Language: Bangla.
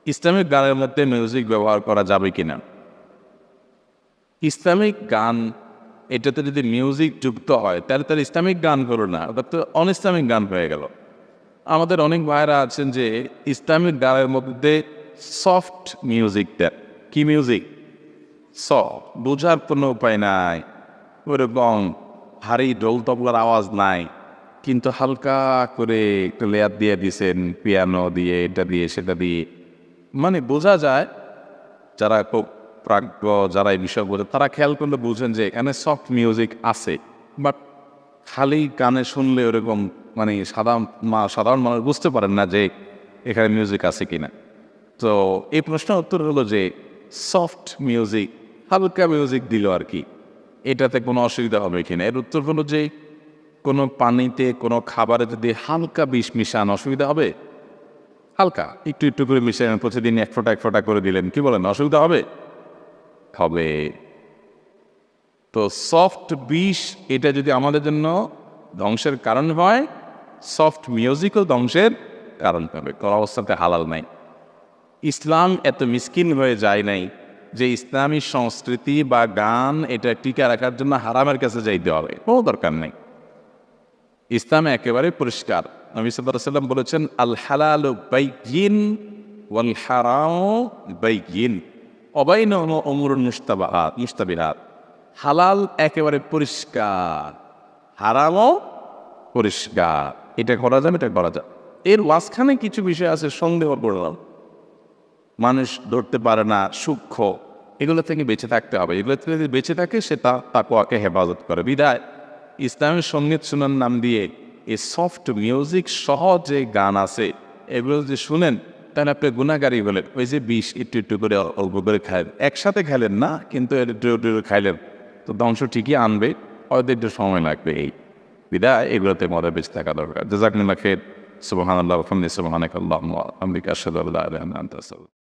ইসলামিক গানের মধ্যে মিউজিক ব্যবহার করা যাবে কিনা? ইসলামিক গান এটাতে যদি মিউজিক যুক্ত হয় তাহলে তার ইসলামিক গান হলো না, ওটা তো অনইসলামিক গান হয়ে গেল। আমাদের অনেক ভাইরা আছেন যে ইসলামিক গানের মধ্যে সফট মিউজিক দেন। কি মিউজিক? সফট, বোঝার কোনো উপায় নাই, ওরকম ভারী ঢোল তবলার আওয়াজ নাই, কিন্তু হালকা করে একটু লেয়ার দিয়ে দিয়েছেন, পিয়ানো দিয়ে, এটা দিয়ে সেটা দিয়ে, মানে বোঝা যায় যারা খুব প্রাজ্ঞ, যারা এই বিষয় বোঝে তারা খেয়াল করলে বুঝেন যে এখানে সফট মিউজিক আছে। বাট খালি গানে শুনলে ওরকম মানে সাধারণ মানুষ বুঝতে পারেন না যে এখানে মিউজিক আছে কিনা। তো এই প্রশ্নের উত্তর হলো যে সফট মিউজিক, হালকা মিউজিক দিল আর কি, এটাতে কোনো অসুবিধা হবে কিনা। এর উত্তর হলো যে কোনো পানিতে কোনো খাবারে যদি হালকা বিষ মিশান অসুবিধা হবে? হালকা একটু একটু করে মিশান, প্রতিদিন এক ফোঁটা করে দিলেন, কি বলেন, অসুবিধা হবে? হবে। তো সফট বিষ এটা যদি আমাদের জন্য ধ্বংসের কারণ হয়, সফট মিউজিকও ধ্বংসের কারণ হবে, কোনো অবস্থাতে হালাল নাই। ইসলাম এত মিসকিন হয়ে যায় নাই যে ইসলামী সংস্কৃতি বা গান এটা টিকে রাখার জন্য হারামের কাছে যাইতে হবে, কোনো দরকার নেই। ইসলাম একেবারে পরিষ্কার। নবী সাল্লাল্লাহু আলাইহি ওয়াসাল্লাম বলেছেন, আল হালালু বাইয়িন ওয়াল হারামু বাইয়িন ওয়া বাইনাহুমা উমুরুন মুশতাবিহাত। হালাল একেবারে পরিষ্কার, হারামও পরিষ্কার, এটা করা যাবে, এটা করা যাবে। এর মাঝখানে কিছু বিষয় আছে সন্দেহ করলাম, মানুষ ধরতে পারে না, সূক্ষ্ম, এগুলো থেকে বেঁচে থাকতে হবে। এগুলো থেকে যদি বেঁচে থাকে সে তাকওয়াকে হেফাজত করে। বিধায় ইসলামের সঙ্গীত শোনার নাম দিয়ে এই সফট মিউজিক সহ যে গান আছে এগুলো যদি শুনেন তাহলে আপনি গুণাগারী হলেন। ওই যে বিষ একটু একটু করে অল্প করে খাইলেন, একসাথে খাইলেন না, কিন্তু একটু একটু খাইলেন, তো ধ্বংস ঠিকই আনবে, হয়তো একটু সময় লাগবে। এই বিধায় এগুলোতে মজা বেঁচে থাকা দরকার। জাযাকুমুল্লাহ খাইর। সুবহানাল্লাহ ওয়া বিহামদিহি, সুবহানাকাল্লাহুম্মা ওয়া বিহামদিকা, আশহাদু আল্লা ইলাহা ইল্লা আনতা, আস্তাগফিরুকা।